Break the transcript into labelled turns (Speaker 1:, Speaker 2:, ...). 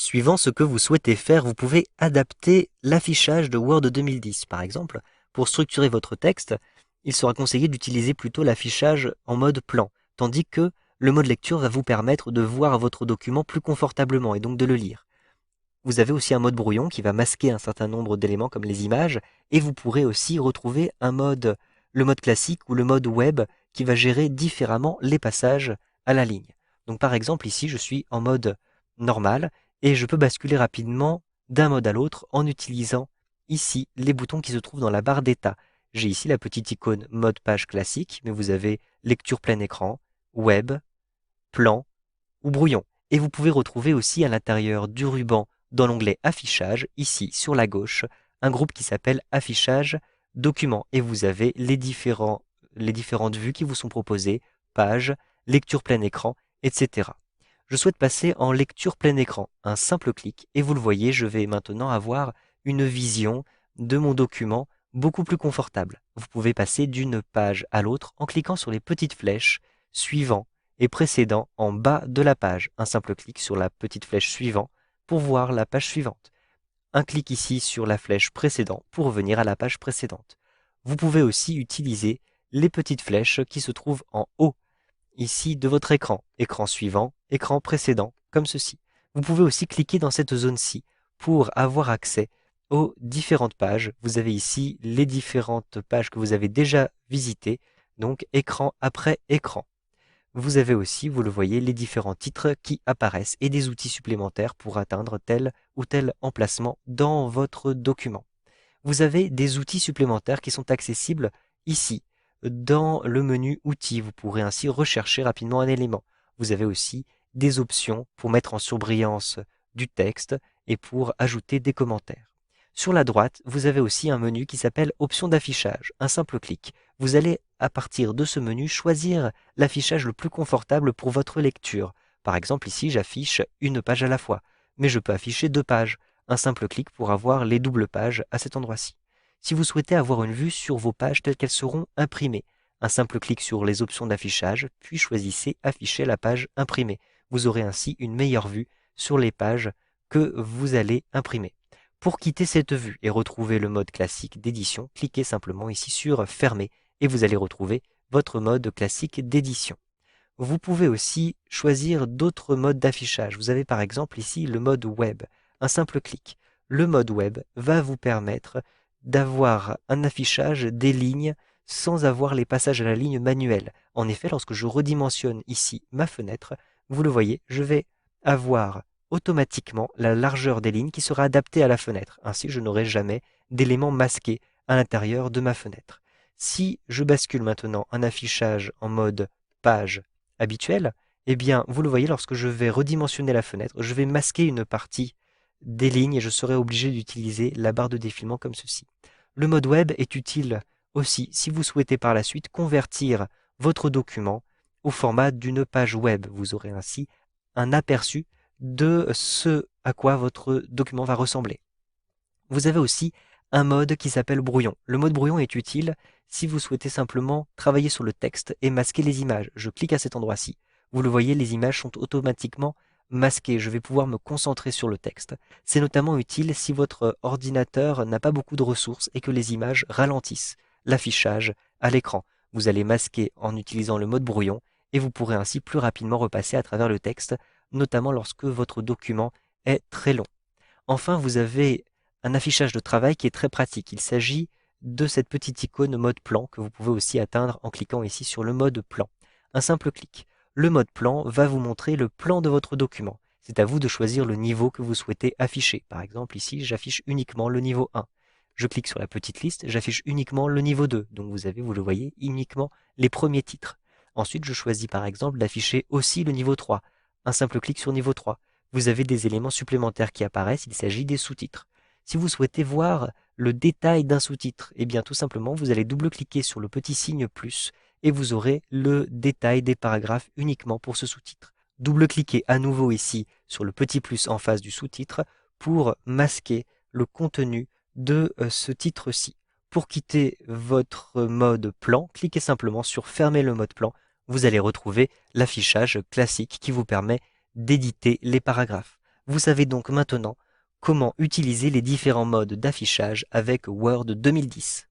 Speaker 1: Suivant ce que vous souhaitez faire, vous pouvez adapter l'affichage de Word 2010. Par exemple, pour structurer votre texte, il sera conseillé d'utiliser plutôt l'affichage en mode plan, tandis que le mode lecture va vous permettre de voir votre document plus confortablement et donc de le lire. Vous avez aussi un mode brouillon qui va masquer un certain nombre d'éléments comme les images, et vous pourrez aussi retrouver le mode classique ou le mode web qui va gérer différemment les passages à la ligne. Donc par exemple ici je suis en mode normal et je peux basculer rapidement d'un mode à l'autre en utilisant ici les boutons qui se trouvent dans la barre d'état. J'ai ici la petite icône mode page classique, mais vous avez lecture plein écran, web, plan ou brouillon. Et vous pouvez retrouver aussi à l'intérieur du ruban, dans l'onglet Affichage, ici sur la gauche, un groupe qui s'appelle Affichage Documents. Et vous avez les différentes vues qui vous sont proposées, page, lecture plein écran, etc. Je souhaite passer en lecture plein écran. Un simple clic, et vous le voyez, je vais maintenant avoir une vision de mon document beaucoup plus confortable. Vous pouvez passer d'une page à l'autre en cliquant sur les petites flèches suivant et précédent en bas de la page. Un simple clic sur la petite flèche suivant pour voir la page suivante. Un clic ici sur la flèche précédent pour revenir à la page précédente. Vous pouvez aussi utiliser les petites flèches qui se trouvent en haut ici de votre écran. Écran suivant, écran précédent, comme ceci. Vous pouvez aussi cliquer dans cette zone-ci pour avoir accès aux différentes pages. Vous avez ici les différentes pages que vous avez déjà visitées, donc écran après écran. Vous avez aussi, vous le voyez, les différents titres qui apparaissent et des outils supplémentaires pour atteindre tel ou tel emplacement dans votre document. Vous avez des outils supplémentaires qui sont accessibles ici, dans le menu Outils. Vous pourrez ainsi rechercher rapidement un élément. Vous avez aussi des options pour mettre en surbrillance du texte et pour ajouter des commentaires. Sur la droite, vous avez aussi un menu qui s'appelle Options d'affichage. Un simple clic. Vous allez, à partir de ce menu, choisir l'affichage le plus confortable pour votre lecture. Par exemple, ici, j'affiche une page à la fois, mais je peux afficher 2 pages. Un simple clic pour avoir les doubles pages à cet endroit-ci. Si vous souhaitez avoir une vue sur vos pages telles qu'elles seront imprimées, un simple clic sur les options d'affichage, puis choisissez Afficher la page imprimée. Vous aurez ainsi une meilleure vue sur les pages que vous allez imprimer. Pour quitter cette vue et retrouver le mode classique d'édition, cliquez simplement ici sur Fermer et vous allez retrouver votre mode classique d'édition. Vous pouvez aussi choisir d'autres modes d'affichage. Vous avez par exemple ici le mode web. Un simple clic. Le mode web va vous permettre d'avoir un affichage des lignes sans avoir les passages à la ligne manuels. En effet, lorsque je redimensionne ici ma fenêtre, vous le voyez, je vais avoir automatiquement la largeur des lignes qui sera adaptée à la fenêtre. Ainsi, je n'aurai jamais d'éléments masqués à l'intérieur de ma fenêtre. Si je bascule maintenant un affichage en mode page habituel, eh bien, vous le voyez, lorsque je vais redimensionner la fenêtre, je vais masquer une partie des lignes et je serai obligé d'utiliser la barre de défilement comme ceci. Le mode web est utile aussi si vous souhaitez par la suite convertir votre document au format d'une page web. Vous aurez ainsi un aperçu de ce à quoi votre document va ressembler. Vous avez aussi un mode qui s'appelle brouillon. Le mode brouillon est utile si vous souhaitez simplement travailler sur le texte et masquer les images. Je clique à cet endroit-ci. Vous le voyez, les images sont automatiquement masquées. Je vais pouvoir me concentrer sur le texte. C'est notamment utile si votre ordinateur n'a pas beaucoup de ressources et que les images ralentissent l'affichage à l'écran. Vous allez masquer en utilisant le mode brouillon et vous pourrez ainsi plus rapidement repasser à travers le texte, notamment lorsque votre document est très long. Enfin, vous avez un affichage de travail qui est très pratique. Il s'agit de cette petite icône mode plan que vous pouvez aussi atteindre en cliquant ici sur le mode plan. Un simple clic. Le mode plan va vous montrer le plan de votre document. C'est à vous de choisir le niveau que vous souhaitez afficher. Par exemple, ici, j'affiche uniquement le niveau 1. Je clique sur la petite liste, j'affiche uniquement le niveau 2. Donc vous avez, vous le voyez, uniquement les premiers titres. Ensuite, je choisis par exemple d'afficher aussi le niveau 3. Un simple clic sur niveau 3. Vous avez des éléments supplémentaires qui apparaissent, il s'agit des sous-titres. Si vous souhaitez voir le détail d'un sous-titre, eh bien tout simplement vous allez double-cliquer sur le petit signe plus et vous aurez le détail des paragraphes uniquement pour ce sous-titre. Double-cliquez à nouveau ici sur le petit plus en face du sous-titre pour masquer le contenu de ce titre-ci. Pour quitter votre mode plan, cliquez simplement sur Fermer le mode plan. Vous allez retrouver l'affichage classique qui vous permet d'éditer les paragraphes. Vous savez donc maintenant comment utiliser les différents modes d'affichage avec Word 2010.